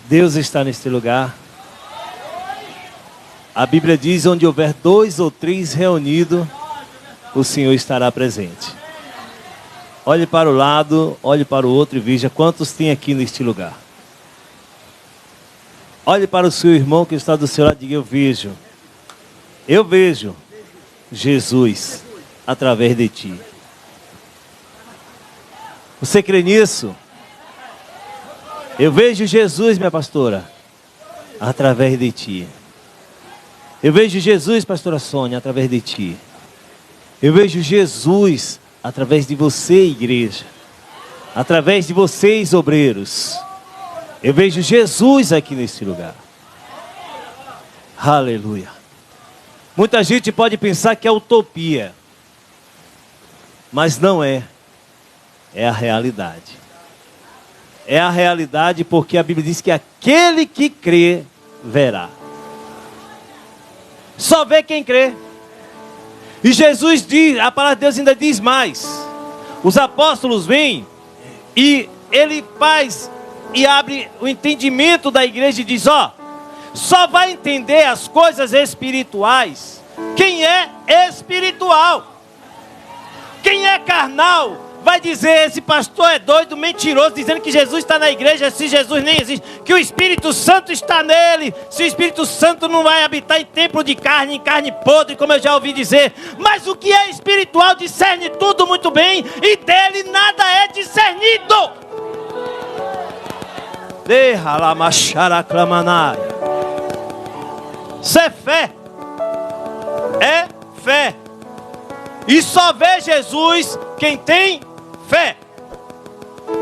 Deus está neste lugar. A Bíblia diz: onde houver 2 ou 3 reunidos, o Senhor estará presente. Olhe para o lado, olhe para o outro e veja quantos tem aqui neste lugar. Olhe para o seu irmão que está do seu lado e diga: eu vejo Jesus através de ti. Você crê nisso? Eu vejo Jesus, minha pastora, através de ti. Eu vejo Jesus, pastora Sônia, através de ti. Eu vejo Jesus através de você, igreja. Através de vocês, obreiros. Eu vejo Jesus aqui nesse lugar. Aleluia. Muita gente pode pensar que é utopia. Mas não é. É a realidade. É a realidade porque a Bíblia diz que aquele que crê, verá. Só vê quem crê. E Jesus diz, a palavra de Deus ainda diz mais. Os apóstolos vêm e ele faz e abre o entendimento da igreja e diz: só vai entender as coisas espirituais quem é espiritual. Quem é carnal vai dizer: esse pastor é doido, mentiroso, dizendo que Jesus está na igreja, se Jesus nem existe, que o Espírito Santo está nele, se o Espírito Santo não vai habitar em templo de carne, em carne podre, como eu já ouvi dizer. Mas o que é espiritual discerne tudo muito bem, e dele nada é discernido. Isso é fé. É fé. E só vê Jesus quem tem fé.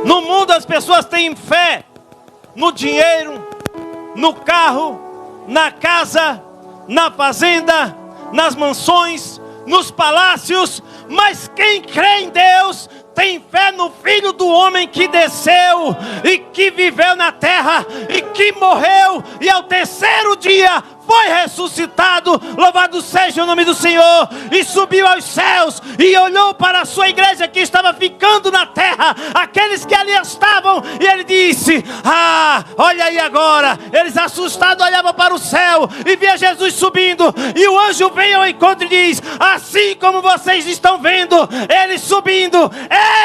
No mundo as pessoas têm fé no dinheiro, no carro, na casa, na fazenda, nas mansões, nos palácios. Mas quem crê em Deus tem fé no Filho do Homem que desceu e que viveu na terra e que morreu e ao terceiro dia foi ressuscitado. Louvado seja o nome do Senhor. E subiu aos céus e olhou para a sua igreja que estava ficando na terra, aqueles que ali estavam, e ele disse: olha aí agora. Eles assustados olhavam para o céu e via Jesus subindo, e o anjo vem ao encontro e diz: assim como vocês estão vendo ele subindo,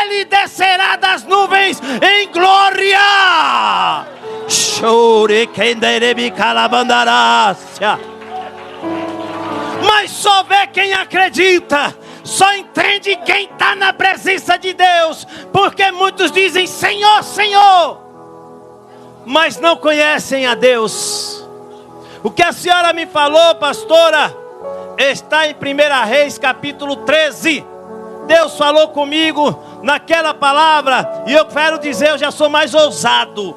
ele descerá das nuvens em glória. Mas só vê quem acredita, só entende quem está na presença de Deus, porque muitos dizem: Senhor, Senhor, mas não conhecem a Deus. O que a senhora me falou, pastora, está em 1 Reis capítulo 13. Deus falou comigo naquela palavra, e eu quero dizer, eu já sou mais ousado.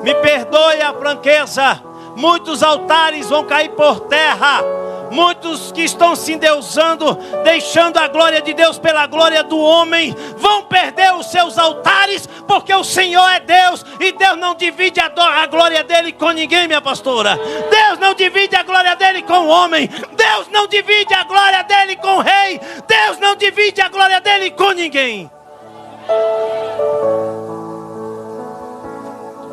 Me perdoe a franqueza. Muitos altares vão cair por terra. Muitos que estão se endeusando, deixando a glória de Deus pela glória do homem, vão perder os seus altares, porque o Senhor é Deus, e Deus não divide a glória dele com ninguém, minha pastora. Deus não divide a glória dele com o homem. Deus não divide a glória dele com o rei. Deus não divide a glória dele com ninguém.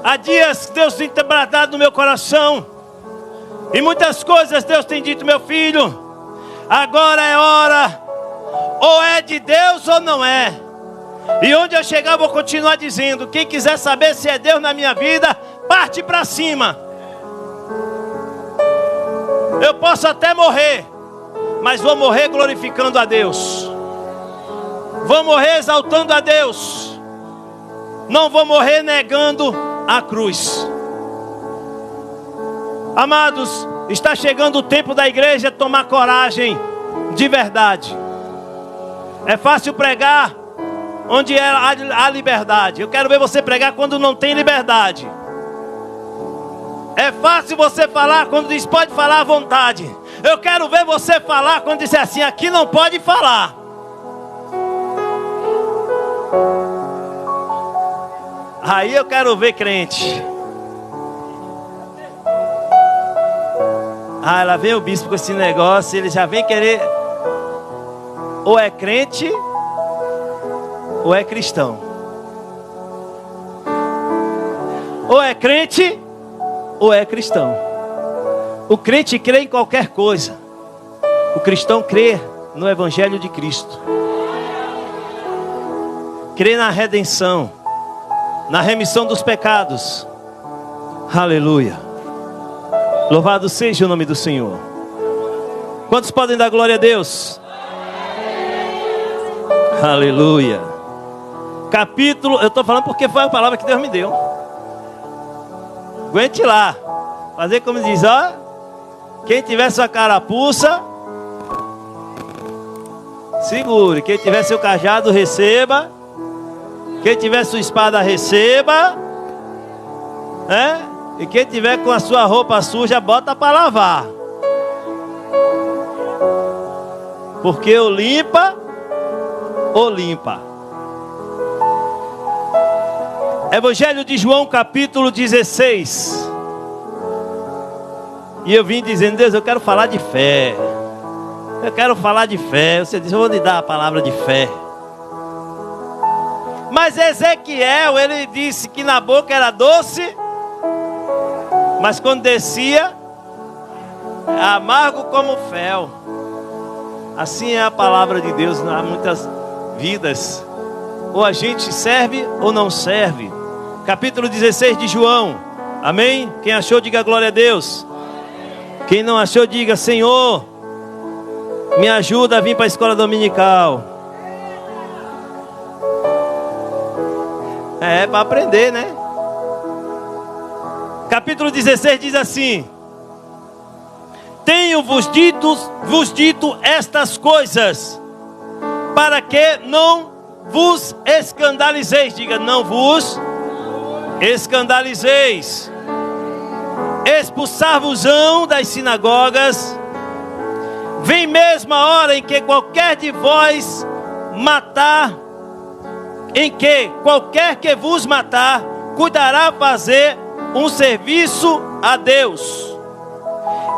Há dias que Deus tem trabalhado no meu coração, e muitas coisas Deus tem dito: meu filho, agora é hora, ou é de Deus ou não é. E onde eu chegar eu vou continuar dizendo: quem quiser saber se é Deus na minha vida, parte para cima. Eu posso até morrer, mas vou morrer glorificando a Deus. Vou morrer exaltando a Deus. Não vou morrer negando a cruz. Amados, está chegando o tempo da igreja tomar coragem de verdade. É fácil pregar onde há liberdade. Eu quero ver você pregar quando não tem liberdade. É fácil você falar quando diz pode falar à vontade. Eu quero ver você falar quando diz assim: aqui não pode falar. Aí eu quero ver crente. Ela vem o bispo com esse negócio, ele já vem querer. Ou é crente, ou é cristão. Ou é crente, ou é cristão. O crente crê em qualquer coisa. O cristão crê no Evangelho de Cristo. Crê na redenção, na remissão dos pecados. Aleluia. Louvado seja o nome do Senhor. Quantos podem dar glória a Deus? Aleluia. Capítulo, eu estou falando porque foi a palavra que Deus me deu. Aguente lá. Fazer como diz, ó. Quem tiver sua carapuça, segure. Quem tiver seu cajado, receba. Quem tiver sua espada, receba. E quem tiver com a sua roupa suja, bota para lavar. Porque ou limpa, ou limpa. Evangelho de João, capítulo 16. E eu vim dizendo, Deus, eu quero falar de fé. Eu quero falar de fé. Você disse, eu vou lhe dar a palavra de fé. Mas Ezequiel, ele disse que na boca era doce, mas quando descia, amargo como fel. Assim é a palavra de Deus. Há muitas vidas, ou a gente serve ou não serve. Capítulo 16 de João. Amém? Quem achou, diga glória a Deus. Quem não achou, diga, Senhor, me ajuda a vir para a escola dominical. É para aprender, né? Capítulo 16 diz assim: tenho-vos dito estas coisas, para que não vos escandalizeis. Diga, não vos escandalizeis. Expulsar-vos-ão das sinagogas. Vem mesmo a hora em que qualquer de vós matar, em que qualquer que vos matar, cuidará fazer um serviço a Deus.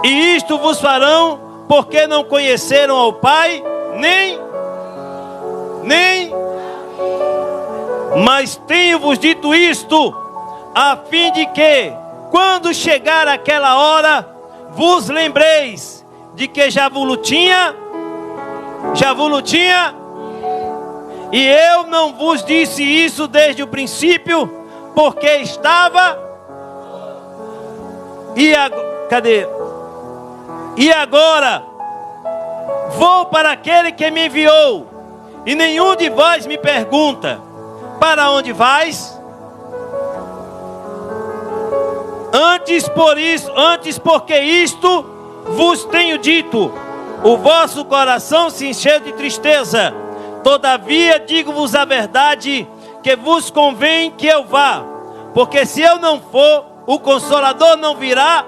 E isto vos farão, porque não conheceram ao Pai, mas tenho-vos dito isto, a fim de que, quando chegar aquela hora, vos lembreis de que já vos tinha, e eu não vos disse isso desde o princípio, porque estava, E agora, vou para aquele que me enviou, e nenhum de vós me pergunta, para onde vais? Antes porque isto vos tenho dito, o vosso coração se encheu de tristeza. Todavia digo-vos a verdade, que vos convém que eu vá, porque se eu não for, o Consolador não virá,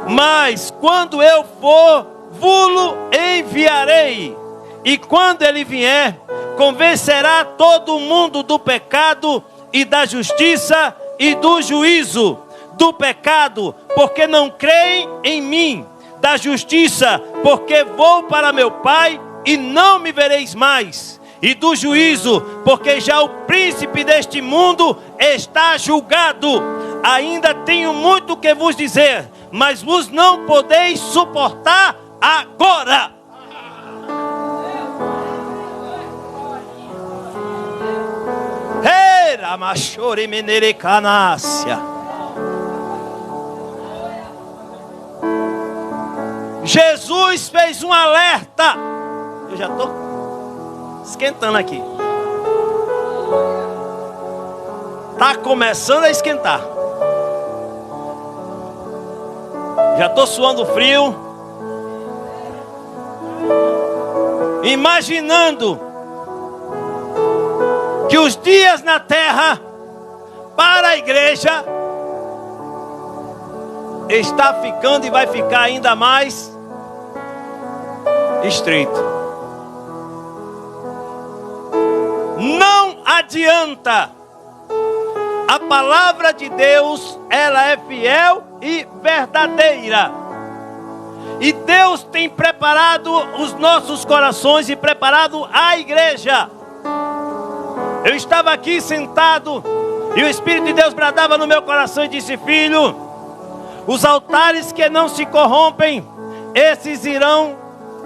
mas quando eu for, vou-lo enviarei. E quando ele vier, convencerá todo mundo do pecado e da justiça e do juízo. Do pecado, porque não creem em mim. Da justiça, porque vou para meu Pai e não me vereis mais. E do juízo, porque já o príncipe deste mundo está julgado. Ainda tenho muito que vos dizer, mas vos não podeis suportar agora. Jesus fez um alerta. Eu já estou esquentando aqui. Está começando a esquentar. Já estou suando frio. Imaginando que os dias na terra para a igreja está ficando e vai ficar ainda mais estreito. Não adianta. A palavra de Deus, ela é fiel e verdadeira. E Deus tem preparado os nossos corações e preparado a igreja. Eu estava aqui sentado e o Espírito de Deus bradava no meu coração e disse: filho, os altares que não se corrompem, esses irão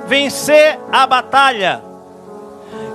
vencer a batalha.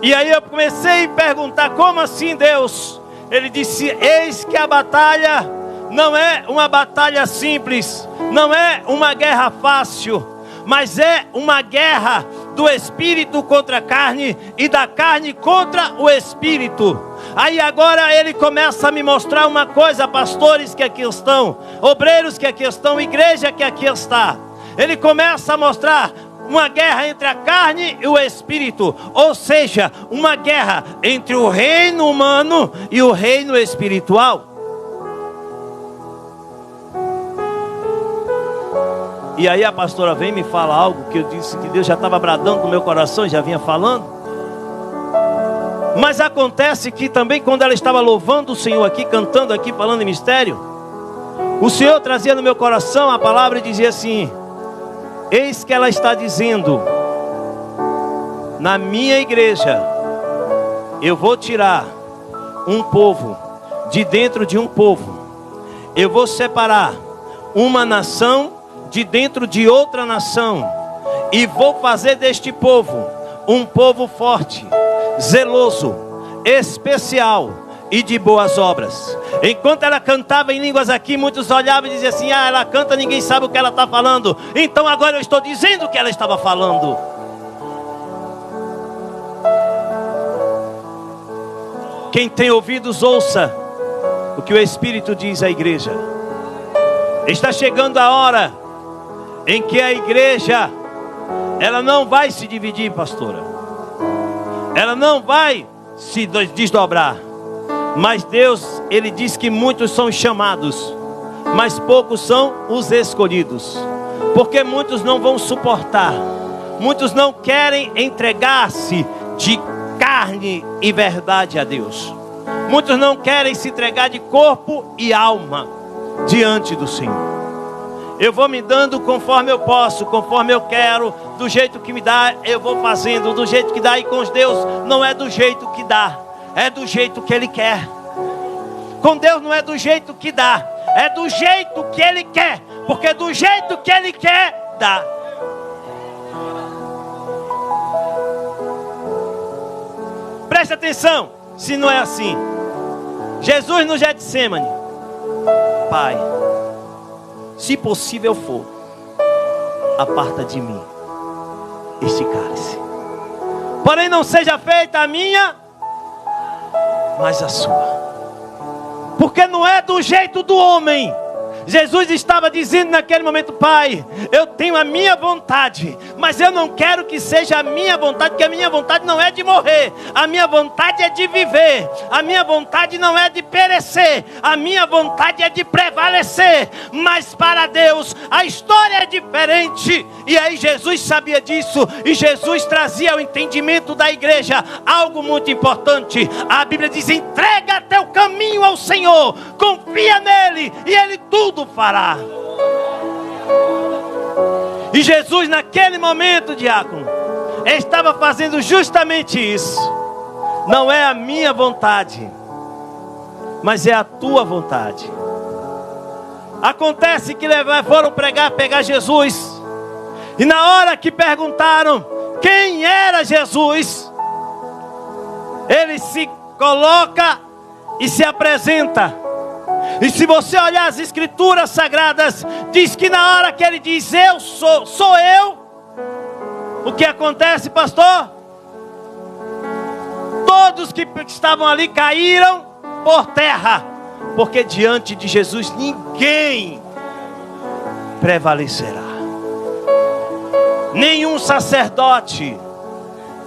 E aí eu comecei a perguntar: como assim, Deus? Ele disse: eis que a batalha não é uma batalha simples, não é uma guerra fácil, mas é uma guerra do espírito contra a carne e da carne contra o espírito. Aí agora ele começa a me mostrar uma coisa, pastores que aqui estão, obreiros que aqui estão, igreja que aqui está. Ele começa a mostrar uma guerra entre a carne e o espírito, ou seja, uma guerra entre o reino humano e o reino espiritual. E aí a pastora vem e me fala algo que eu disse que Deus já estava bradando no meu coração, já vinha falando. Mas acontece que também quando ela estava louvando o Senhor aqui, cantando aqui, falando em mistério, o Senhor trazia no meu coração a palavra e dizia assim: eis que ela está dizendo, na minha igreja, eu vou tirar um povo de dentro de um povo. Eu vou separar uma nação de dentro de outra nação. E vou fazer deste povo um povo forte, zeloso, especial e de boas obras. Enquanto ela cantava em línguas aqui, muitos olhavam e diziam assim: ah, ela canta, ninguém sabe o que ela está falando. Então agora eu estou dizendo o que ela estava falando. Quem tem ouvidos, ouça o que o Espírito diz à igreja. Está chegando a hora em que a igreja, ela não vai se dividir, pastora. Ela não vai se desdobrar. Mas Deus, Ele diz que muitos são chamados, mas poucos são os escolhidos. Porque muitos não vão suportar. Muitos não querem entregar-se de carne e verdade a Deus. Muitos não querem se entregar de corpo e alma diante do Senhor. Eu vou me dando conforme eu posso, conforme eu quero, do jeito que me dá, eu vou fazendo do jeito que dá. E com Deus não é do jeito que dá, é do jeito que Ele quer. Com Deus não é do jeito que dá, é do jeito que Ele quer. Porque do jeito que Ele quer, dá. Preste atenção, se não é assim. Jesus no Getsemane: Pai, se possível for, aparta de mim este cálice. Porém não seja feita a minha, mas a sua. Porque não é do jeito do homem. Jesus estava dizendo naquele momento: Pai, eu tenho a minha vontade, mas eu não quero que seja a minha vontade, porque a minha vontade não é de morrer, a minha vontade é de viver, a minha vontade não é de perecer, a minha vontade é de prevalecer. Mas para Deus a história é diferente. E aí Jesus sabia disso, e Jesus trazia ao entendimento da igreja algo muito importante. A Bíblia diz: entrega teu caminho ao Senhor, confia nele, e Ele tudo fará. E Jesus naquele momento, diácono, estava fazendo justamente isso. Não é a minha vontade, mas é a tua vontade. Acontece que foram pegar Jesus, e na hora que perguntaram quem era Jesus, ele se coloca e se apresenta. E se você olhar as escrituras sagradas, diz que na hora que ele diz: eu sou eu, o que acontece, pastor? Todos que estavam ali caíram por terra, porque diante de Jesus ninguém prevalecerá. Nenhum sacerdote,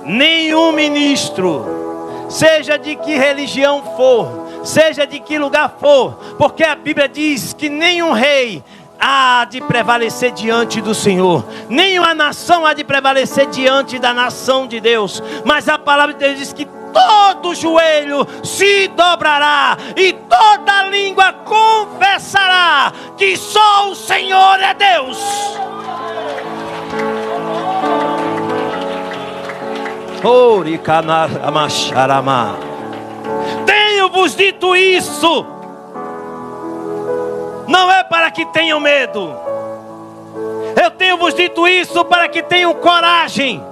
nenhum ministro, seja de que religião for, seja de que lugar for, porque a Bíblia diz que nenhum rei há de prevalecer diante do Senhor, nenhuma nação há de prevalecer diante da nação de Deus. Mas a palavra de Deus diz que todo joelho se dobrará e toda língua confessará que só o Senhor é Deus. Tenho-vos dito isso, não é para que tenham medo. Eu tenho-vos dito isso para que tenham coragem.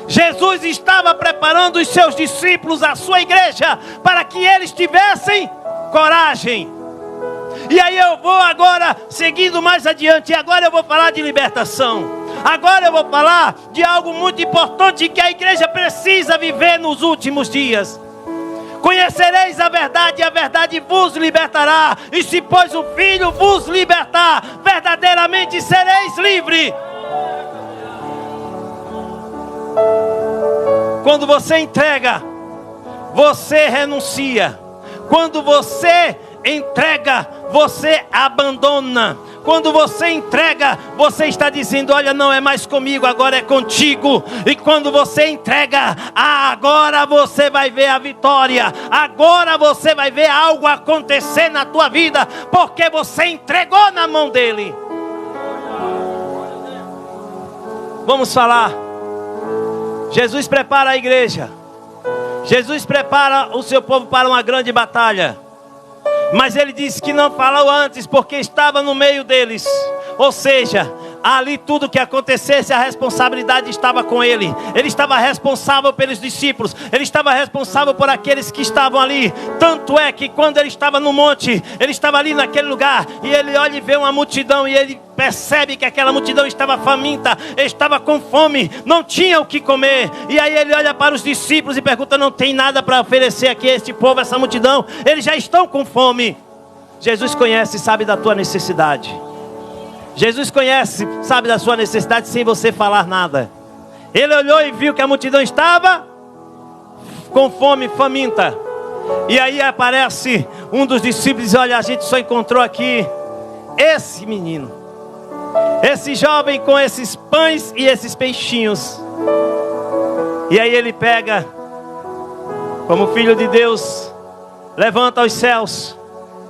Jesus estava preparando os seus discípulos, a sua igreja, para que eles tivessem coragem. E aí eu vou agora, seguindo mais adiante, agora eu vou falar de libertação. Agora eu vou falar de algo muito importante que a igreja precisa viver nos últimos dias. Conhecereis a verdade e a verdade vos libertará. E se pois o Filho vos libertar, verdadeiramente sereis livres. Quando você entrega, você renuncia. Quando você entrega, você abandona. Quando você entrega, você está dizendo: olha, não é mais comigo, agora é contigo. E quando você entrega, agora você vai ver a vitória. Agora você vai ver algo acontecer na tua vida, porque você entregou na mão dele. Vamos falar. Jesus prepara a igreja. Jesus prepara o seu povo para uma grande batalha. Mas ele disse que não falou antes, porque estava no meio deles. Ou seja, ali tudo que acontecesse, a responsabilidade estava com ele. Ele estava responsável pelos discípulos. Ele estava responsável por aqueles que estavam ali. Tanto é que quando ele estava no monte, ele estava ali naquele lugar, e ele olha e vê uma multidão, e ele percebe que aquela multidão estava faminta, estava com fome, não tinha o que comer. E aí ele olha para os discípulos e pergunta: não tem nada para oferecer aqui a este povo, essa multidão? Eles já estão com fome. Jesus conhece e sabe da tua necessidade. Jesus conhece, sabe da sua necessidade sem você falar nada. Ele olhou e viu que a multidão estava com fome, faminta. E aí aparece um dos discípulos e diz: olha, a gente só encontrou aqui esse menino, esse jovem com esses pães e esses peixinhos. E aí ele pega, como filho de Deus, levanta aos céus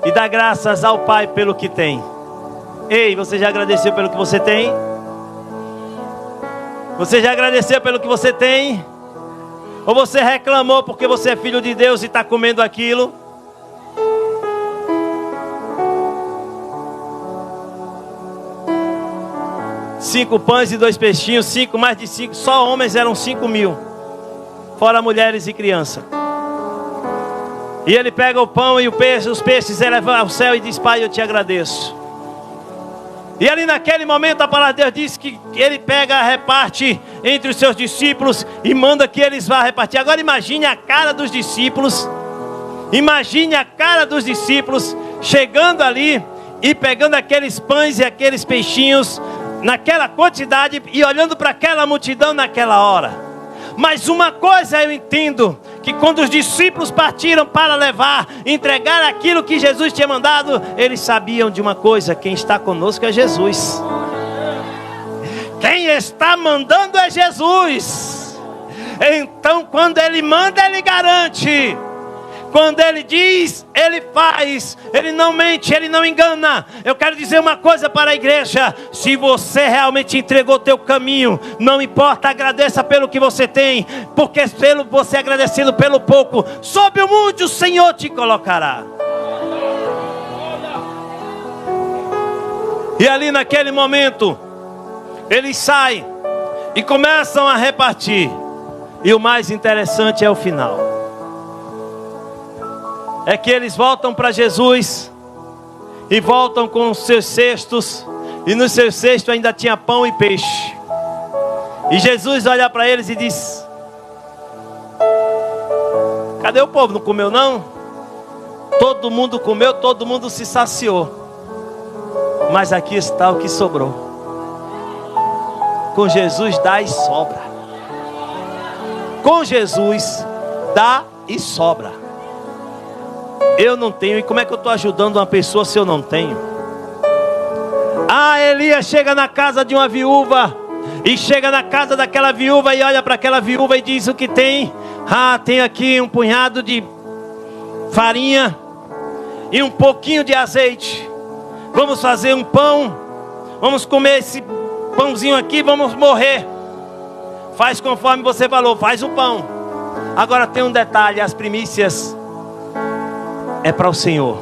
e dá graças ao Pai pelo que tem. Ei, você já agradeceu pelo que você tem? Você já agradeceu pelo que você tem? Ou você reclamou porque você é filho de Deus e está comendo aquilo? Cinco pães e 2 peixinhos, 5 mais de 5, só homens eram 5.000, fora mulheres e crianças. E ele pega o pão e o peixe, os peixes, eleva ao céu e diz: Pai, eu te agradeço. E ali naquele momento a palavra de Deus diz que ele pega, reparte entre os seus discípulos e manda que eles vá repartir. Agora imagine a cara dos discípulos. Imagine a cara dos discípulos chegando ali e pegando aqueles pães e aqueles peixinhos naquela quantidade e olhando para aquela multidão naquela hora. Mas uma coisa eu entendo, que quando os discípulos partiram para levar, entregar aquilo que Jesus tinha mandado, eles sabiam de uma coisa: quem está conosco é Jesus. Quem está mandando é Jesus. Então quando Ele manda, Ele garante. Quando Ele diz, Ele faz. Ele não mente, Ele não engana. Eu quero dizer uma coisa para a igreja: se você realmente entregou o teu caminho, não importa, agradeça pelo que você tem, porque pelo você agradecido pelo pouco, sobre o muito o Senhor te colocará. E ali naquele momento, eles saem e começam a repartir. E o mais interessante é o final. É que eles voltam para Jesus e voltam com os seus cestos, e nos seus cestos ainda tinha pão e peixe. E Jesus olha para eles e diz: cadê o povo? Não comeu não? Todo mundo comeu, todo mundo se saciou, mas aqui está o que sobrou. Com Jesus dá e sobra. Com Jesus dá e sobra. Eu não tenho, e como é que eu estou ajudando uma pessoa se eu não tenho? Elias chega na casa de uma viúva, e chega na casa daquela viúva e olha para aquela viúva e diz: o que tem? Tem aqui um punhado de farinha e um pouquinho de azeite. Vamos fazer um pão, vamos comer esse pãozinho aqui, vamos morrer. Faz conforme você falou, faz o pão. Agora tem um detalhe: as primícias é para o Senhor.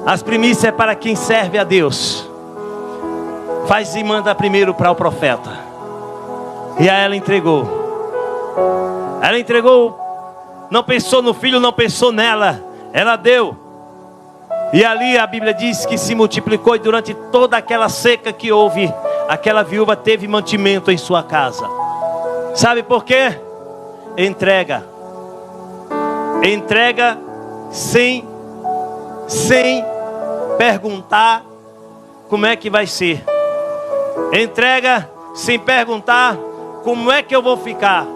As primícias é para quem serve a Deus. Faz e manda primeiro para o profeta. E aí ela entregou. Ela entregou, não pensou no filho, não pensou nela. Ela deu. E ali a Bíblia diz que se multiplicou, e durante toda aquela seca que houve, aquela viúva teve mantimento em sua casa. Sabe por quê? Entrega. Entrega sem perguntar como é que vai ser. Entrega sem perguntar como é que eu vou ficar.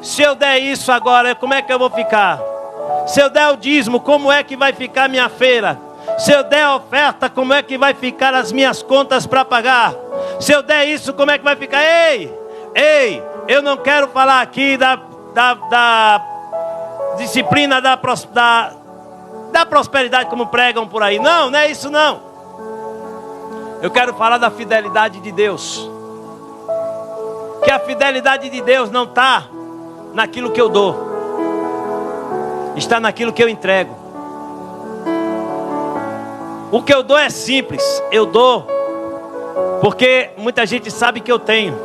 Se eu der isso agora, como é que eu vou ficar? Se eu der o dízimo, como é que vai ficar minha feira? Se eu der a oferta, como é que vai ficar as minhas contas para pagar? Se eu der isso, como é que vai ficar? Ei, eu não quero falar aqui da disciplina da prosperidade como pregam por aí. Não é isso não. Eu quero falar da fidelidade de Deus. Que a fidelidade de Deus não está naquilo que eu dou, está naquilo que eu entrego. O que eu dou é simples. Eu dou porque muita gente sabe que eu tenho.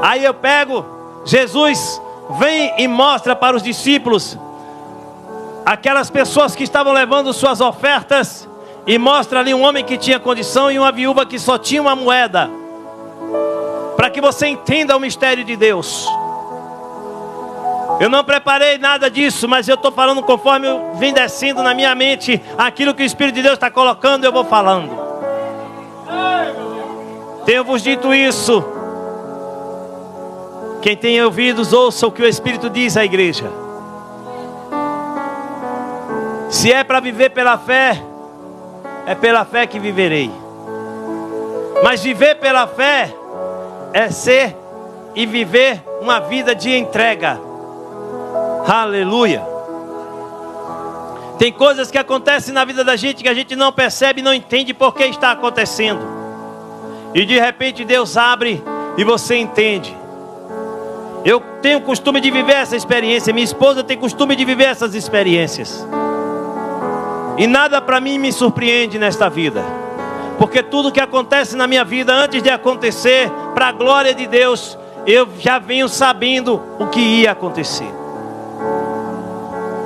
Aí eu pego, Jesus vem e mostra para os discípulos, aquelas pessoas que estavam levando suas ofertas, e mostra ali um homem que tinha condição e uma viúva que só tinha uma moeda, para que você entenda o mistério de Deus. Eu não preparei nada disso, mas eu estou falando conforme eu vim descendo na minha mente. Aquilo que o Espírito de Deus está colocando, eu vou falando. Tenho-vos dito isso. Quem tem ouvidos, ouça o que o Espírito diz à igreja. Se é para viver pela fé, é pela fé que viverei. Mas viver pela fé é ser e viver uma vida de entrega. Aleluia. Tem coisas que acontecem na vida da gente que a gente não percebe, não entende por que está acontecendo. E de repente Deus abre e você entende. Eu tenho costume de viver essa experiência. Minha esposa tem costume de viver essas experiências. E nada para mim me surpreende nesta vida. Porque tudo que acontece na minha vida, antes de acontecer, para a glória de Deus, eu já venho sabendo o que ia acontecer.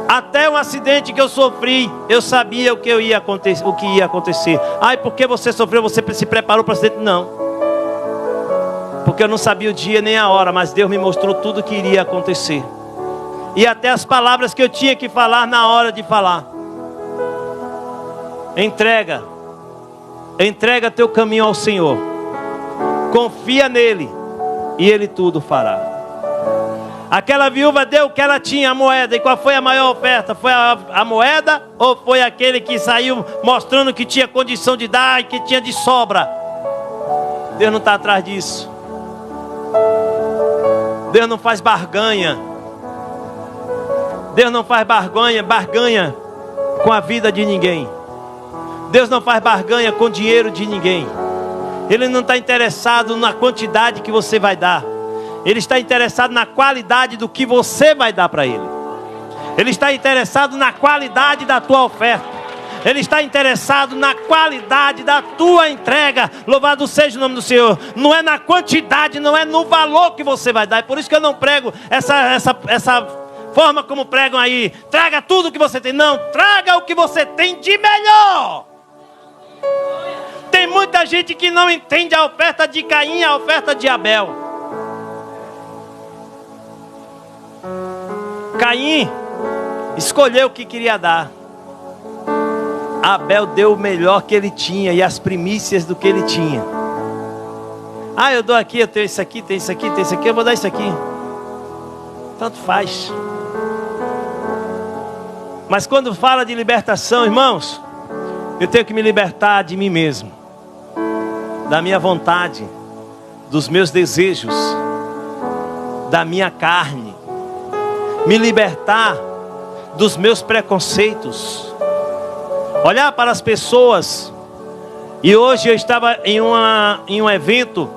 Até um acidente que eu sofri, eu sabia o que ia acontecer. Ai, porque você sofreu, você se preparou para o acidente? Não. Porque eu não sabia o dia nem a hora, mas Deus me mostrou tudo o que iria acontecer. E até as palavras que eu tinha que falar na hora de falar. Entrega teu caminho ao Senhor. Confia nele e Ele tudo fará. Aquela viúva deu o que ela tinha, a moeda. E qual foi a maior oferta? Foi a moeda ou foi aquele que saiu mostrando que tinha condição de dar e que tinha de sobra? Deus não está atrás disso. Deus não faz barganha. Deus não faz barganha com a vida de ninguém. Deus não faz barganha com o dinheiro de ninguém. Ele não está interessado na quantidade que você vai dar. Ele está interessado na qualidade do que você vai dar para Ele. Ele está interessado na qualidade da tua oferta. Ele está interessado na qualidade da tua entrega. Louvado seja o nome do Senhor. Não é na quantidade, não é no valor que você vai dar. É por isso que eu não prego essa forma como pregam aí. Traga tudo o que você tem. Não, traga o que você tem de melhor. Tem muita gente que não entende a oferta de Caim e a oferta de Abel. Caim escolheu o que queria dar. Abel deu o melhor que ele tinha e as primícias do que ele tinha. Ah, eu dou aqui, eu tenho isso aqui, tem isso aqui, tem isso aqui, eu vou dar isso aqui. Tanto faz. Mas quando fala de libertação, irmãos, eu tenho que me libertar de mim mesmo, da minha vontade, dos meus desejos, da minha carne. Me libertar dos meus preconceitos. Olhar para as pessoas. E hoje eu estava em um evento,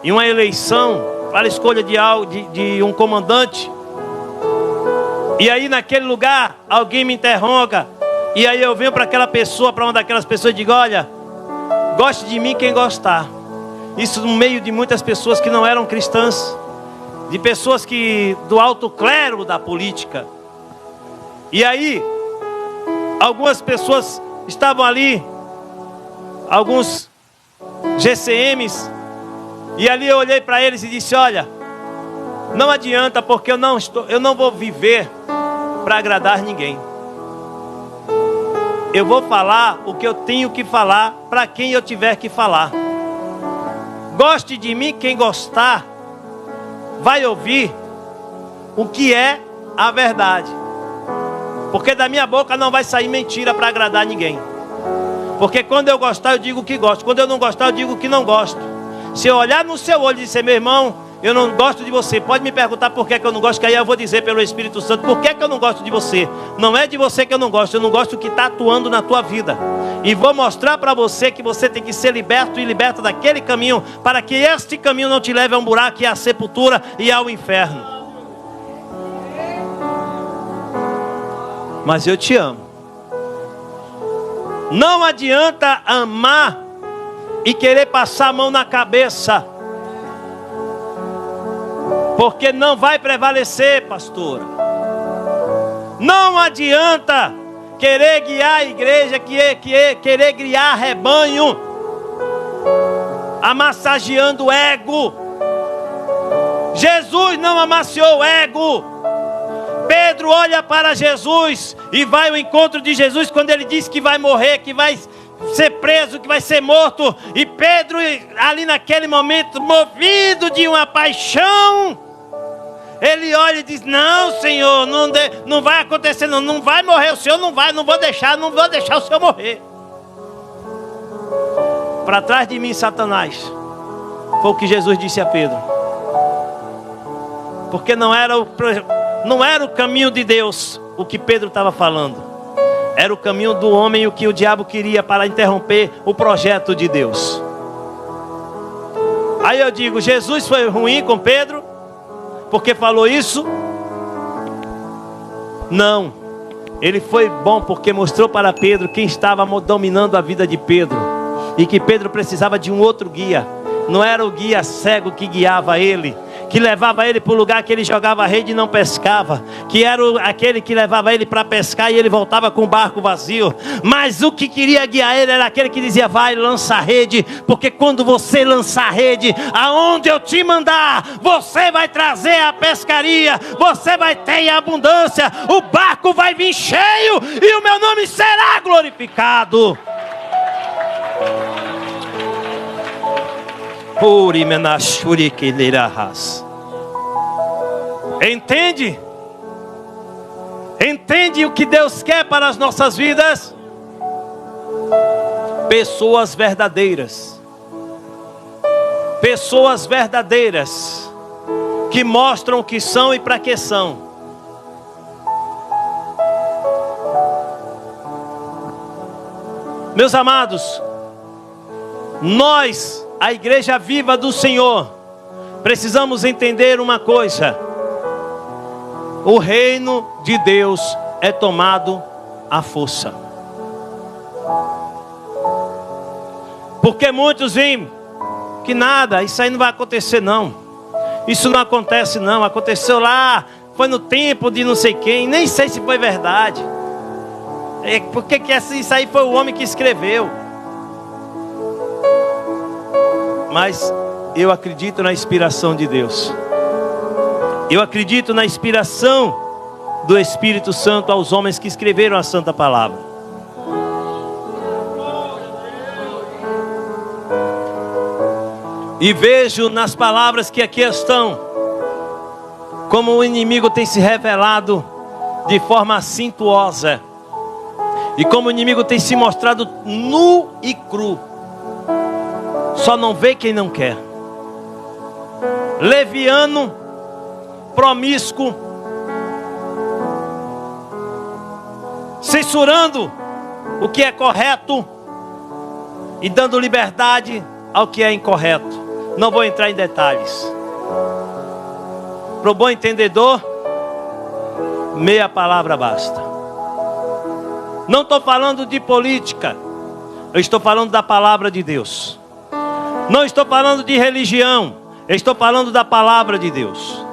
em uma eleição, para a escolha de um comandante. E aí naquele lugar alguém me interroga. E aí eu venho para aquela pessoa, para uma daquelas pessoas e digo: olha, goste de mim quem gostar. Isso no meio de muitas pessoas que não eram cristãs, de pessoas que do alto clero da política. E aí algumas pessoas estavam ali, alguns GCMs, e ali eu olhei para eles e disse: olha, não adianta, porque eu não vou viver para agradar ninguém. Eu vou falar o que eu tenho que falar para quem eu tiver que falar. Goste de mim quem gostar, vai ouvir o que é a verdade. Porque da minha boca não vai sair mentira para agradar ninguém. Porque quando eu gostar eu digo que gosto, quando eu não gostar eu digo que não gosto. Se eu olhar no seu olho e dizer: meu irmão, eu não gosto de você, pode me perguntar por que eu não gosto, que aí eu vou dizer pelo Espírito Santo por que eu não gosto de você. Não é de você que eu não gosto do que está atuando na tua vida. E vou mostrar para você que você tem que ser liberto e liberta daquele caminho, para que este caminho não te leve a um buraco e à sepultura e ao inferno. Mas eu te amo. Não adianta amar e querer passar a mão na cabeça, porque não vai prevalecer, pastora. Não adianta querer guiar a igreja, querer guiar rebanho, amassageando o ego. Jesus não amaciou o ego. Pedro olha para Jesus e vai ao encontro de Jesus quando ele diz que vai morrer, que vai ser preso, que vai ser morto. E Pedro ali naquele momento, movido de uma paixão, ele olha e diz: não, Senhor, não vai acontecer, não vai morrer o Senhor, não vou deixar o Senhor morrer. Para trás de mim, Satanás. Foi o que Jesus disse a Pedro. Porque não era o caminho de Deus o que Pedro estava falando. Era o caminho do homem, o que o diabo queria para interromper o projeto de Deus. Aí eu digo: Jesus foi ruim com Pedro porque falou isso? Não. Ele foi bom porque mostrou para Pedro quem estava dominando a vida de Pedro, e que Pedro precisava de um outro guia. Não era o guia cego que guiava ele, que levava ele para o lugar que ele jogava a rede e não pescava, que era aquele que levava ele para pescar e ele voltava com o barco vazio. Mas o que queria guiar ele era aquele que dizia: vai, lança a rede, porque quando você lançar a rede, aonde eu te mandar, você vai trazer a pescaria, você vai ter em abundância, o barco vai vir cheio e o meu nome será glorificado. Entende? Entende o que Deus quer para as nossas vidas? Pessoas verdadeiras. Pessoas verdadeiras que mostram o que são e para que são. Meus amados, nós, a igreja viva do Senhor, precisamos entender uma coisa: o reino de Deus é tomado à força. Porque muitos veem que nada, isso aí não vai acontecer não. Isso não acontece não, aconteceu lá, foi no tempo de não sei quem, nem sei se foi verdade. Porque isso aí foi o homem que escreveu. Mas eu acredito na inspiração de Deus. Eu acredito na inspiração do Espírito Santo aos homens que escreveram a Santa Palavra. E vejo nas palavras que aqui estão como o inimigo tem se revelado de forma acintuosa, e como o inimigo tem se mostrado nu e cru. Só não vê quem não quer. Leviano, promíscuo, censurando o que é correto e dando liberdade ao que é incorreto. Não vou entrar em detalhes. Para o bom entendedor, meia palavra basta. Não estou falando de política, eu estou falando da palavra de Deus. Não estou falando de religião, eu estou falando da palavra de Deus.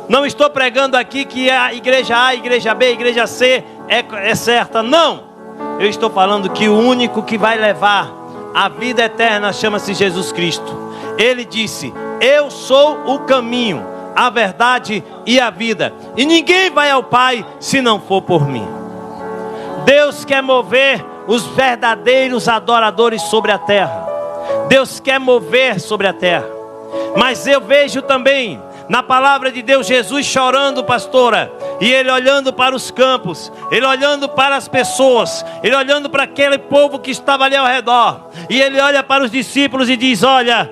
Não estou pregando aqui que a igreja A, a igreja B, a igreja C é certa. Não, eu estou falando que o único que vai levar a vida eterna chama-se Jesus Cristo. Ele disse: eu sou o caminho, a verdade e a vida, e ninguém vai ao Pai se não for por mim. Deus quer mover os verdadeiros adoradores sobre a terra. Deus quer mover sobre a terra. Mas eu vejo também na palavra de Deus Jesus chorando, pastora, e ele olhando para os campos, ele olhando para as pessoas, ele olhando para aquele povo que estava ali ao redor, e ele olha para os discípulos e diz: olha,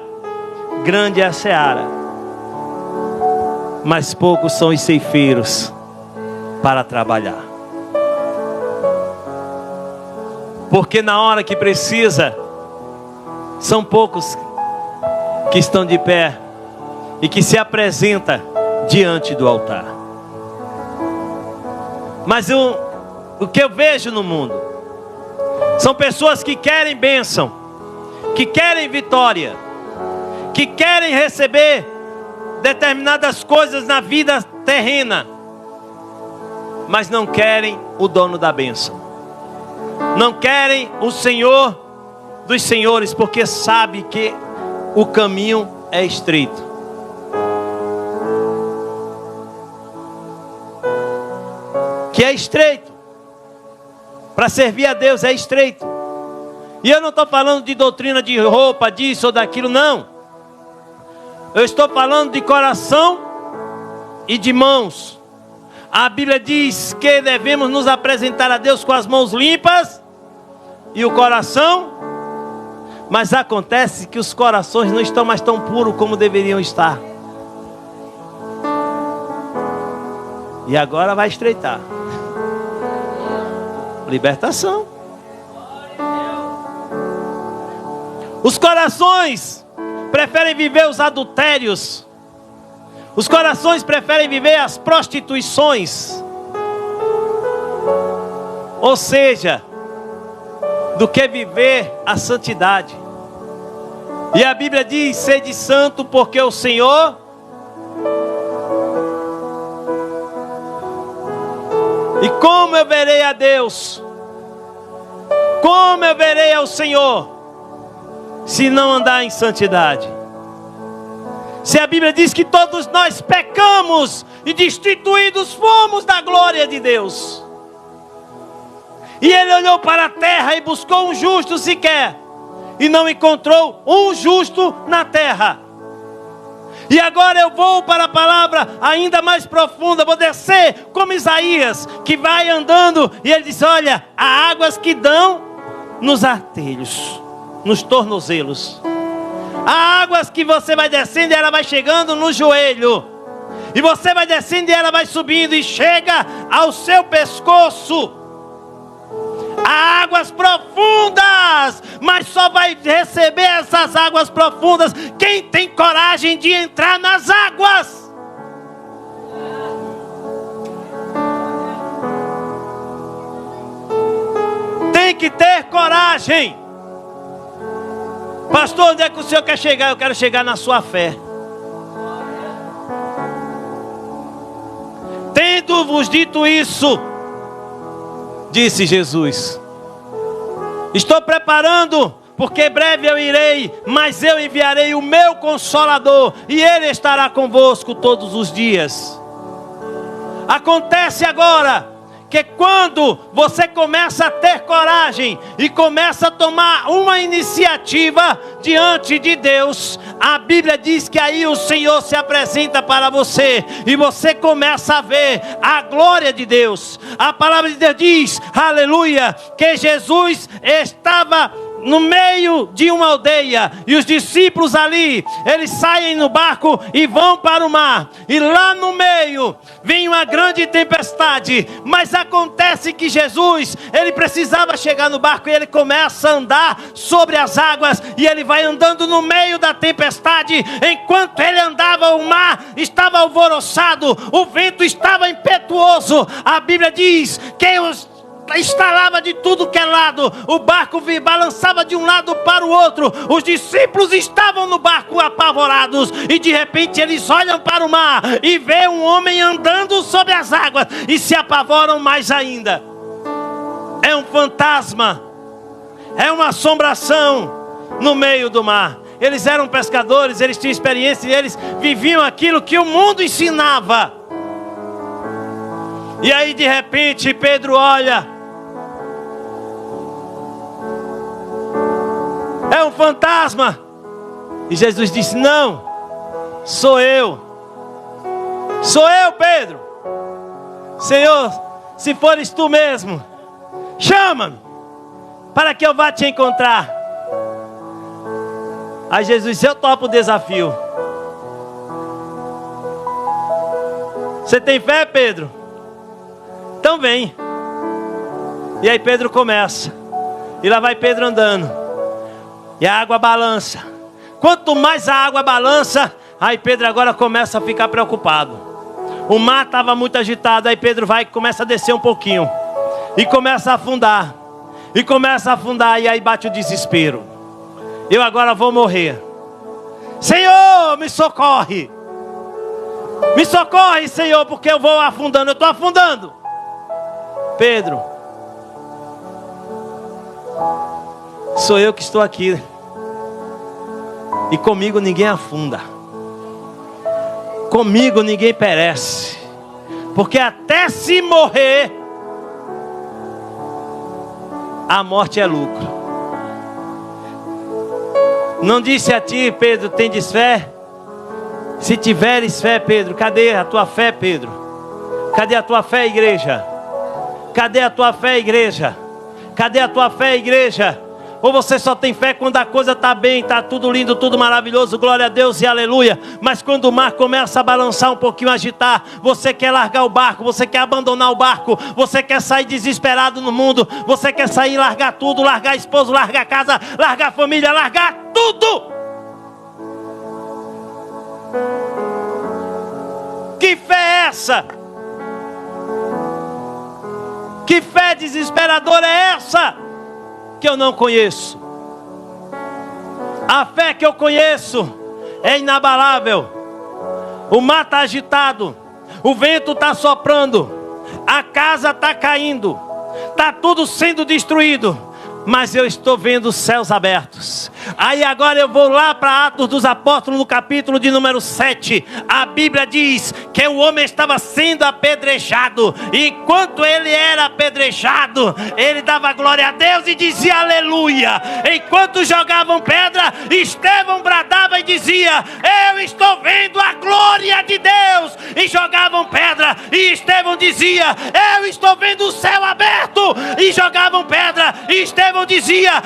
grande é a seara, mas poucos são os ceifeiros para trabalhar. Porque na hora que precisa, são poucos que estão de pé e que se apresenta diante do altar. Mas o que eu vejo no mundo são pessoas que querem bênção, que querem vitória, que querem receber determinadas coisas na vida terrena, mas não querem o dono da bênção, não querem o Senhor dos senhores, porque sabe que o caminho é estreito. Que é estreito. Para servir a Deus é estreito. E eu não estou falando de doutrina de roupa, disso ou daquilo, não. Eu estou falando de coração e de mãos. A Bíblia diz que devemos nos apresentar a Deus com as mãos limpas e o coração. Mas acontece que os corações não estão mais tão puros como deveriam estar. E agora vai estreitar. Libertação. Os corações preferem viver os adultérios. Os corações preferem viver as prostituições. Ou seja, do que viver a santidade. E a Bíblia diz: sede santo, porque o Senhor E como eu verei a Deus? Como eu verei ao Senhor se não andar em santidade? Se a Bíblia diz que todos nós pecamos e destituídos fomos da glória de Deus. E ele olhou para a terra e buscou um justo sequer, e não encontrou um justo na terra. E agora eu vou para a palavra ainda mais profunda, vou descer como Isaías, que vai andando, e ele diz: olha, há águas que dão nos artelhos, nos tornozelos. Há águas que você vai descendo e ela vai chegando no joelho. E você vai descendo e ela vai subindo e chega ao seu pescoço. Há águas profundas, mas só vai receber essas águas profundas quem tem coragem de entrar nas águas. Tem que ter coragem. Pastor, onde é que o senhor quer chegar? Eu quero chegar na sua fé. Tendo-vos dito isso, disse Jesus, estou preparando, porque breve eu irei, mas eu enviarei o meu Consolador, e ele estará convosco todos os dias. Acontece agora que quando você começa a ter coragem e começa a tomar uma iniciativa diante de Deus, a Bíblia diz que aí o Senhor se apresenta para você e você começa a ver a glória de Deus. A palavra de Deus diz, aleluia, que Jesus estava no meio de uma aldeia, e os discípulos ali, eles saem no barco e vão para o mar, e lá no meio vem uma grande tempestade, mas acontece que Jesus, ele precisava chegar no barco, e ele começa a andar sobre as águas, e ele vai andando no meio da tempestade. Enquanto ele andava, o mar estava alvoroçado, o vento estava impetuoso, a Bíblia diz que estalava de tudo que é lado, o barco balançava de um lado para o outro, os discípulos estavam no barco apavorados, e de repente eles olham para o mar e vê um homem andando sobre as águas, e se apavoram mais ainda. É um fantasma, é uma assombração no meio do mar. Eles eram pescadores, eles tinham experiência, e eles viviam aquilo que o mundo ensinava. E aí de repente Pedro olha, é um fantasma, e Jesus disse: não, sou eu, Pedro. Senhor, se fores tu mesmo, chama-me, para que eu vá te encontrar. Aí Jesus disse: eu topo o desafio. Você tem fé, Pedro? Então vem. E aí Pedro começa, e lá vai Pedro andando, e a água balança. Quanto mais a água balança, aí Pedro agora começa a ficar preocupado. O mar estava muito agitado, aí Pedro vai e começa a descer um pouquinho, e começa a afundar, e aí bate o desespero. Eu agora vou morrer. Senhor, me socorre. Me socorre, Senhor, porque eu vou afundando, eu estou afundando. Pedro, sou eu que estou aqui, e comigo ninguém afunda, comigo ninguém perece, porque até se morrer, a morte é lucro. Não disse a ti, Pedro, tendes fé? Se tiveres fé, Pedro, cadê a tua fé, Pedro? Cadê a tua fé, igreja? Cadê a tua fé, igreja? Cadê a tua fé, igreja? Ou você só tem fé quando a coisa está bem, está tudo lindo, tudo maravilhoso, glória a Deus e aleluia. Mas quando o mar começa a balançar um pouquinho, agitar, você quer largar o barco, você quer abandonar o barco, você quer sair desesperado no mundo, você quer sair, largar tudo, largar esposo, largar casa, largar família, largar tudo. Que fé é essa? Que fé desesperadora é essa? Que eu não conheço. A fé que eu conheço é inabalável. O mar está agitado, o vento está soprando, a casa está caindo, está tudo sendo destruído, mas eu estou vendo os céus abertos. Aí agora eu vou lá para Atos dos Apóstolos, no capítulo de número 7. A Bíblia diz que o homem estava sendo apedrejado, e enquanto ele era apedrejado, ele dava glória a Deus e dizia aleluia. Enquanto jogavam pedra, Estevão bradava e dizia: eu estou vendo a glória de Deus. E jogavam pedra, e Estevão dizia: eu estou vendo o céu aberto. E jogavam pedra, e Estevão dizia: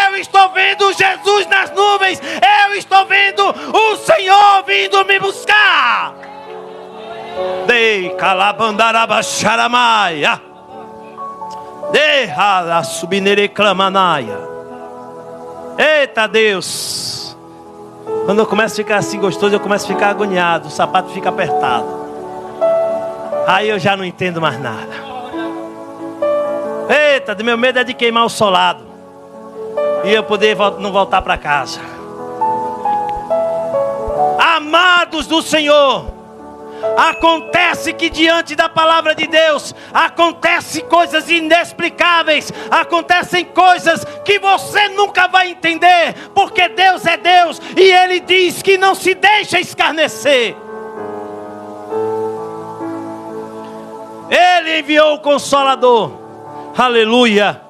eu estou vendo Jesus nas nuvens, eu estou vendo o Senhor vindo me buscar. Dei calabandarabacharamaia, derra subinere clamanaia. Eita Deus! Quando eu começo a ficar assim gostoso, eu começo a ficar agoniado, o sapato fica apertado. Aí eu já não entendo mais nada. Eita, meu medo é de queimar o solado e eu poder não voltar para casa. Amados do Senhor, acontece que diante da palavra de Deus acontecem coisas inexplicáveis, acontecem coisas que você nunca vai entender, porque Deus é Deus e Ele diz que não se deixa escarnecer. Ele enviou o Consolador, aleluia.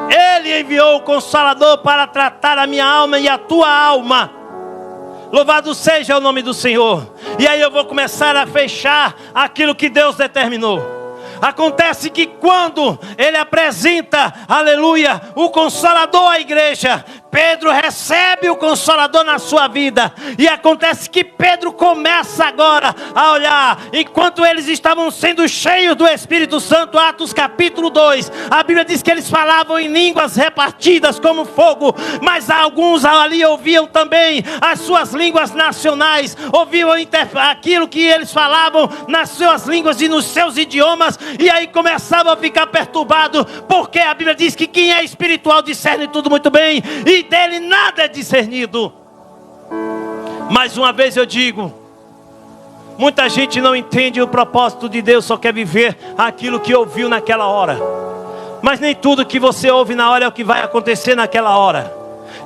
Ele enviou o Consolador para tratar a minha alma e a tua alma. Louvado seja o nome do Senhor. E aí eu vou começar a fechar aquilo que Deus determinou. Acontece que quando ele apresenta, aleluia, o Consolador à igreja, Pedro recebe o Consolador na sua vida. E acontece que Pedro começa agora a olhar. Enquanto eles estavam sendo cheios do Espírito Santo, Atos capítulo 2, a Bíblia diz que eles falavam em línguas repartidas como fogo. Mas alguns ali ouviam também as suas línguas nacionais, ouviam aquilo que eles falavam nas suas línguas e nos seus idiomas. E aí começavam a ficar perturbados, porque a Bíblia diz que quem é espiritual discerne tudo muito bem, e dele nada é discernido. Mais uma vez eu digo, muita gente não entende o propósito de Deus, só quer viver aquilo que ouviu naquela hora. Mas nem tudo que você ouve na hora é o que vai acontecer naquela hora.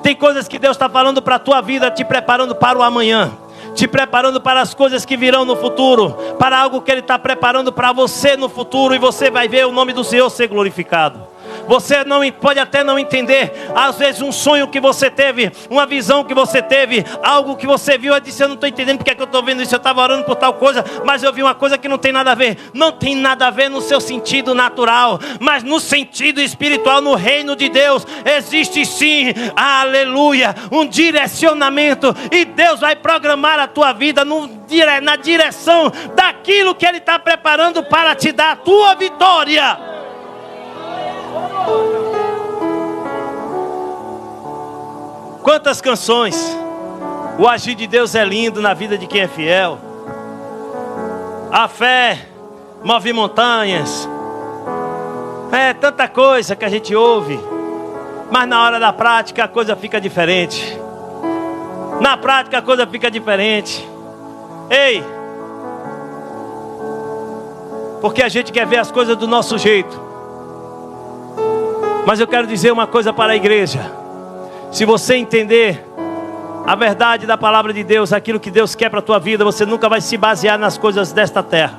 Tem coisas que Deus está falando para a tua vida, te preparando para o amanhã, te preparando para as coisas que virão no futuro, para algo que Ele está preparando para você no futuro, e você vai ver o nome do Senhor ser glorificado. Você pode até não entender, às vezes um sonho que você teve, uma visão que você teve, algo que você viu, e disse: eu não estou entendendo porque é que eu estou vendo isso, eu estava orando por tal coisa, mas eu vi uma coisa que não tem nada a ver. Não tem nada a ver no seu sentido natural, mas no sentido espiritual, no reino de Deus, existe sim, aleluia, um direcionamento, e Deus vai programar a tua vida na direção daquilo que Ele está preparando para te dar a tua vitória. Quantas canções! O agir de Deus é lindo na vida de quem é fiel. A fé move montanhas. É tanta coisa que a gente ouve, mas na hora da prática a coisa fica diferente. Na prática a coisa fica diferente. Ei! Porque a gente quer ver as coisas do nosso jeito. Mas eu quero dizer uma coisa para a igreja. Se você entender a verdade da palavra de Deus, aquilo que Deus quer para a tua vida, você nunca vai se basear nas coisas desta terra.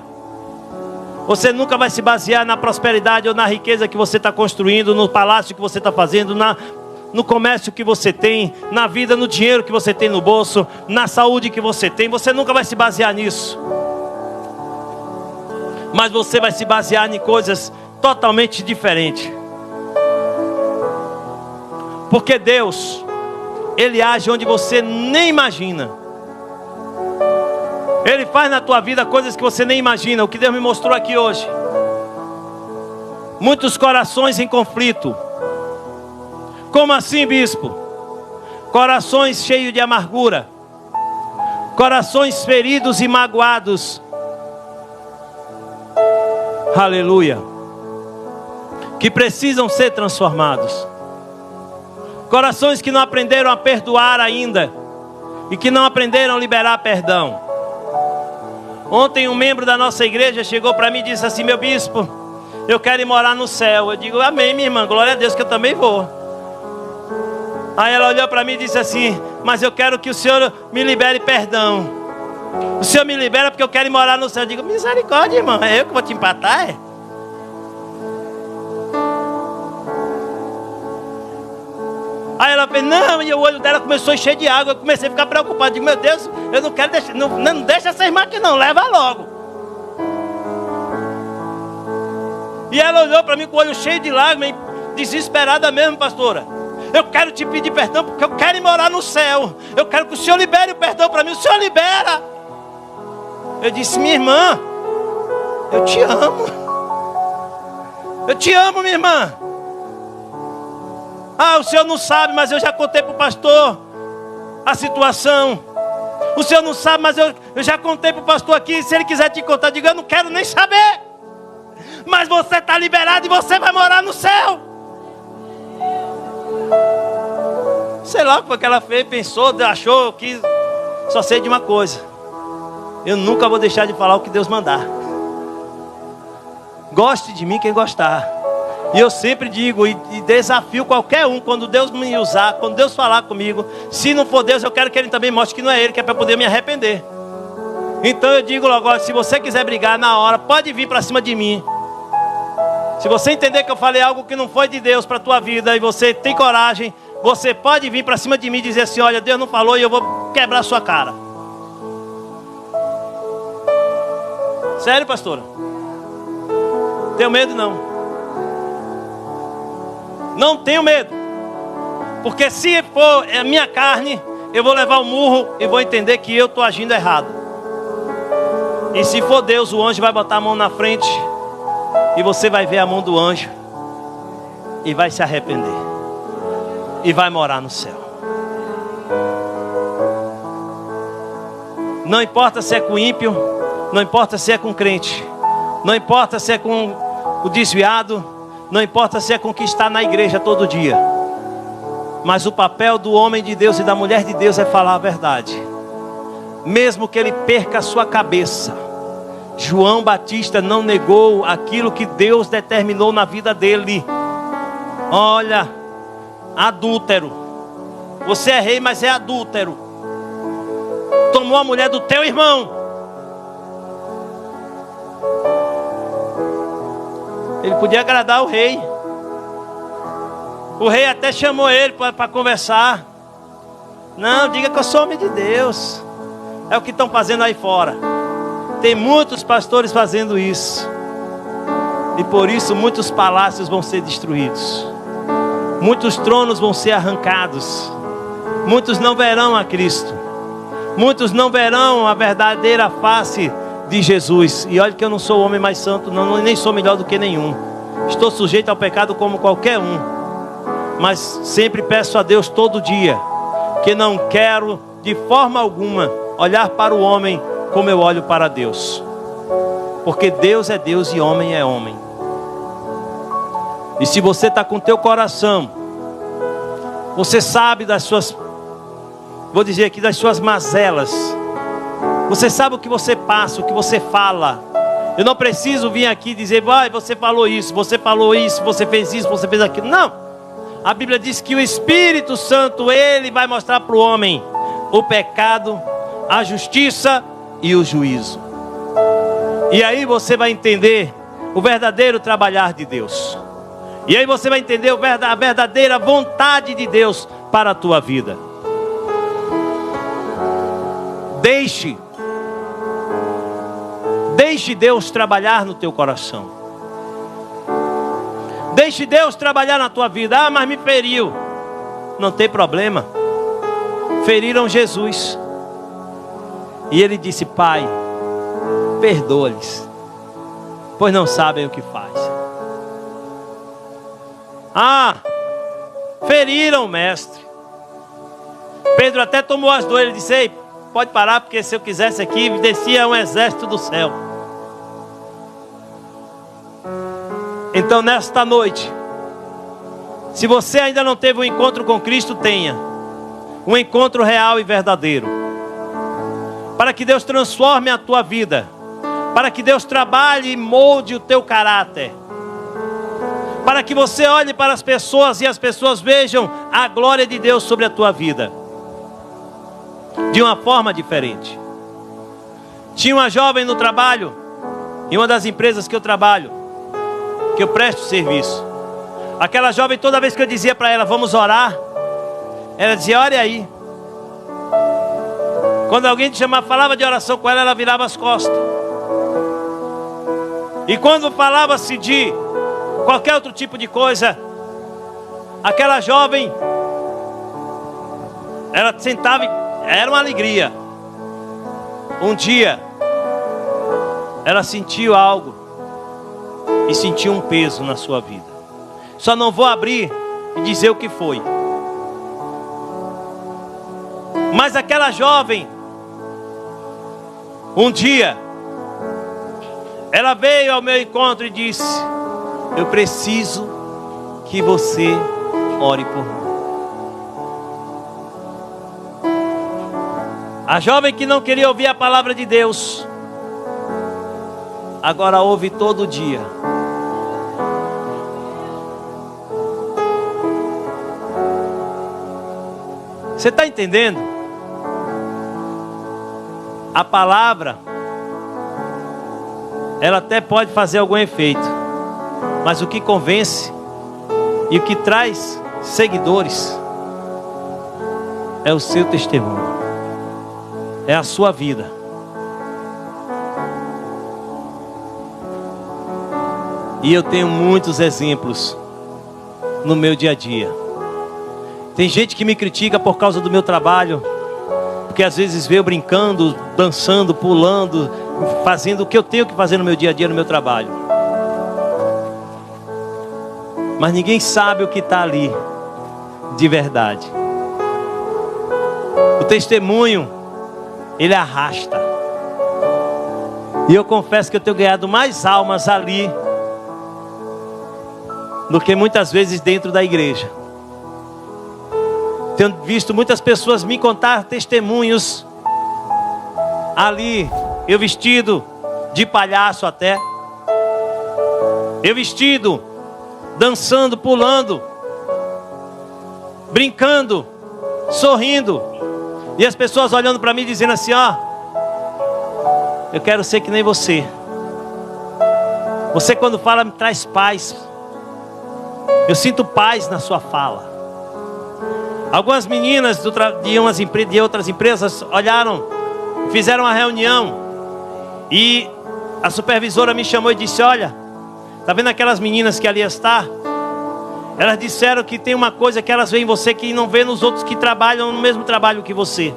Você nunca vai se basear na prosperidade ou na riqueza que você está construindo, no palácio que você está fazendo, no comércio que você tem, na vida, no dinheiro que você tem no bolso, na saúde que você tem. Você nunca vai se basear nisso. Mas você vai se basear em coisas totalmente diferentes. Porque Deus, Ele age onde você nem imagina. Ele faz na tua vida coisas que você nem imagina. O que Deus me mostrou aqui hoje. Muitos corações em conflito. Como assim, bispo? Corações cheios de amargura. Corações feridos e magoados. Aleluia. Que precisam ser transformados. Corações que não aprenderam a perdoar ainda, e que não aprenderam a liberar perdão. Ontem um membro da nossa igreja chegou para mim e disse assim: meu bispo, eu quero ir morar no céu. Eu digo: amém, minha irmã, glória a Deus, que eu também vou. Aí ela olhou para mim e disse assim: mas eu quero que o Senhor me libere perdão. O Senhor me libera porque eu quero ir morar no céu. Eu digo: misericórdia, irmã, é eu que vou te empatar, é? Aí ela fez: não, e o olho dela começou a encher de água. Eu comecei a ficar preocupado. Digo: meu Deus, eu não quero deixar, não deixa essa irmã aqui não, leva logo. E ela olhou para mim com o olho cheio de lágrimas, desesperada mesmo: pastora, eu quero te pedir perdão porque eu quero ir morar no céu. Eu quero que o Senhor libere o perdão para mim. O Senhor libera. Eu disse: minha irmã, eu te amo. Eu te amo, minha irmã. Ah, o senhor não sabe, mas eu já contei para o pastor a situação. O senhor não sabe, mas eu já contei para o pastor aqui. Se ele quiser te contar, diga: eu não quero nem saber. Mas você está liberado e você vai morar no céu. Sei lá o que foi que ela fez, pensou, achou, quis. Só sei de uma coisa: eu nunca vou deixar de falar o que Deus mandar. Goste de mim quem gostar. E eu sempre digo e desafio qualquer um, quando Deus me usar, quando Deus falar comigo, se não for Deus, eu quero que Ele também mostre que não é Ele, que é para poder me arrepender. Então eu digo logo: se você quiser brigar na hora, pode vir para cima de mim. Se você entender que eu falei algo que não foi de Deus para a tua vida, e você tem coragem, você pode vir para cima de mim e dizer assim: olha, Deus não falou e eu vou quebrar a sua cara. Sério, pastora? Tenho medo não. Não tenho medo. Porque se for a minha carne, eu vou levar o murro e vou entender que eu estou agindo errado. E se for Deus, o anjo vai botar a mão na frente e você vai ver a mão do anjo e vai se arrepender e vai morar no céu. Não importa se é com ímpio, não importa se é com crente, não importa se é com o desviado, não importa se é com o que está na igreja todo dia. Mas o papel do homem de Deus e da mulher de Deus é falar a verdade. Mesmo que ele perca a sua cabeça. João Batista não negou aquilo que Deus determinou na vida dele. Olha, adúltero. Você é rei, mas é adúltero. Tomou a mulher do teu irmão. Ele podia agradar o rei. O rei até chamou ele para conversar. Não, diga que eu sou homem de Deus. É o que estão fazendo aí fora. Tem muitos pastores fazendo isso. E por isso muitos palácios vão ser destruídos. Muitos tronos vão ser arrancados. Muitos não verão a Cristo. Muitos não verão a verdadeira face de Jesus. E olha que eu não sou o homem mais santo, não, nem sou melhor do que nenhum. Estou sujeito ao pecado como qualquer um. Mas sempre peço a Deus todo dia que não quero de forma alguma olhar para o homem como eu olho para Deus. Porque Deus é Deus e homem é homem. E se você está com o teu coração, você sabe das suas, vou dizer aqui, das suas mazelas. Você sabe o que você passa, o que você fala. Eu não preciso vir aqui dizer, vai, você falou isso, você fez isso, você fez aquilo. Não. A Bíblia diz que o Espírito Santo, ele vai mostrar para o homem o pecado, a justiça e o juízo. E aí você vai entender o verdadeiro trabalhar de Deus. E aí você vai entender a verdadeira vontade de Deus para a tua vida. Deixe Deus trabalhar no teu coração. Deixe Deus trabalhar na tua vida. Ah, mas me feriu. Não tem problema. Feriram Jesus. E ele disse, Pai, perdoa-lhes, pois não sabem o que faz. Ah, feriram o mestre. Pedro até tomou as dores. Ele disse, ei, pode parar, porque se eu quisesse aqui, descia um exército do céu. Então nesta noite, se você ainda não teve um encontro com Cristo, tenha um encontro real e verdadeiro, para que Deus transforme a tua vida, para que Deus trabalhe e molde o teu caráter, para que você olhe para as pessoas e as pessoas vejam a glória de Deus sobre a tua vida de uma forma diferente. Tinha uma jovem no trabalho, em uma das empresas que eu trabalho, que eu presto serviço. Aquela jovem, toda vez que eu dizia para ela, vamos orar, ela dizia, olha aí. Quando alguém te chamava, falava de oração com ela, ela virava as costas. E quando falava-se de qualquer outro tipo de coisa, aquela jovem, ela sentava, era uma alegria. Um dia, ela sentiu algo e sentiu um peso na sua vida. Só não vou abrir e dizer o que foi. Mas aquela jovem, um dia, ela veio ao meu encontro e disse, eu preciso que você ore por mim. A jovem que não queria ouvir a palavra de Deus, agora ouve todo dia. Você está entendendo? A palavra, ela até pode fazer algum efeito, mas o que convence e o que traz seguidores é o seu testemunho, é a sua vida. E eu tenho muitos exemplos no meu dia a dia. Tem gente que me critica por causa do meu trabalho, porque às vezes vê eu brincando, dançando, pulando, fazendo o que eu tenho que fazer no meu dia a dia, no meu trabalho. Mas ninguém sabe o que está ali de verdade. O testemunho, ele arrasta. E eu confesso que eu tenho ganhado mais almas ali do que muitas vezes dentro da igreja. Tenho visto muitas pessoas me contar testemunhos ali, eu vestido de palhaço até, eu vestido, dançando, pulando, brincando, sorrindo, e as pessoas olhando para mim dizendo assim: ó, eu quero ser que nem você. Você quando fala me traz paz. Eu sinto paz na sua fala. Algumas meninas de outras empresas olharam, fizeram uma reunião, e a supervisora me chamou e disse: olha, tá vendo aquelas meninas que ali estão? Elas disseram que tem uma coisa que elas veem em você que não vê nos outros que trabalham no mesmo trabalho que você.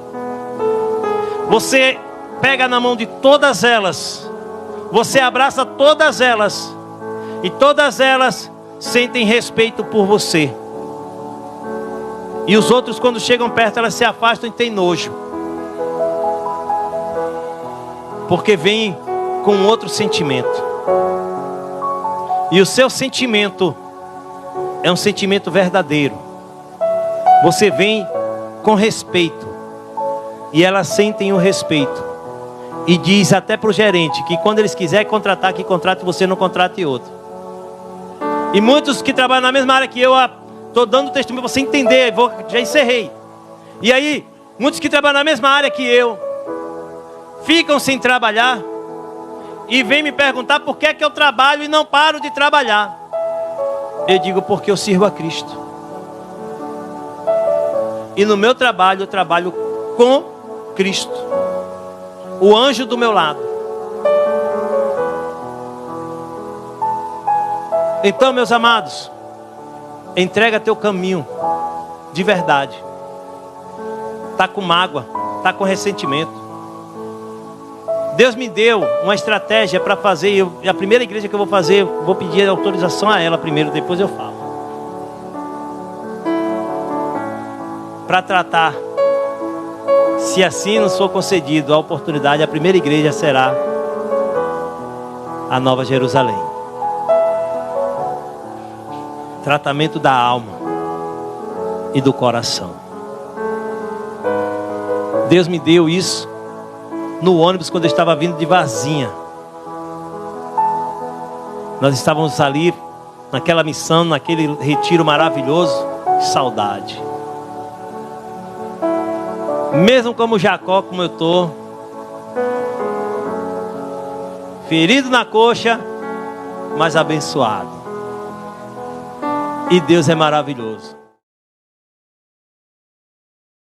Você pega na mão de todas elas, você abraça todas elas, e todas elas sentem respeito por você. E os outros, quando chegam perto, elas se afastam e têm nojo, porque vêm com outro sentimento. E o seu sentimento é um sentimento verdadeiro. Você vem com respeito, e elas sentem o respeito. E diz até para o gerente que quando eles quiserem contratar, que contrate você, não contrate outro. E muitos que trabalham na mesma área que eu, estou dando testemunho para você entender, já encerrei. E aí, muitos que trabalham na mesma área que eu, ficam sem trabalhar, e vêm me perguntar por que é que eu trabalho e não paro de trabalhar. Eu digo: porque eu sirvo a Cristo. E no meu trabalho, eu trabalho com Cristo, o anjo do meu lado. Então, meus amados, entrega teu caminho de verdade. Está com mágoa, está com ressentimento. Deus me deu uma estratégia para fazer. A primeira igreja que eu vou fazer, vou pedir autorização a ela primeiro, depois eu falo. Para tratar, se assim nos for concedido a oportunidade, a primeira igreja será a Nova Jerusalém. Tratamento da alma e do coração. Deus me deu isso no ônibus quando eu estava vindo de Varzinha. Nós estávamos ali naquela missão, naquele retiro maravilhoso. Que saudade. Mesmo como Jacó, como eu estou, ferido na coxa, mas abençoado. E Deus é maravilhoso.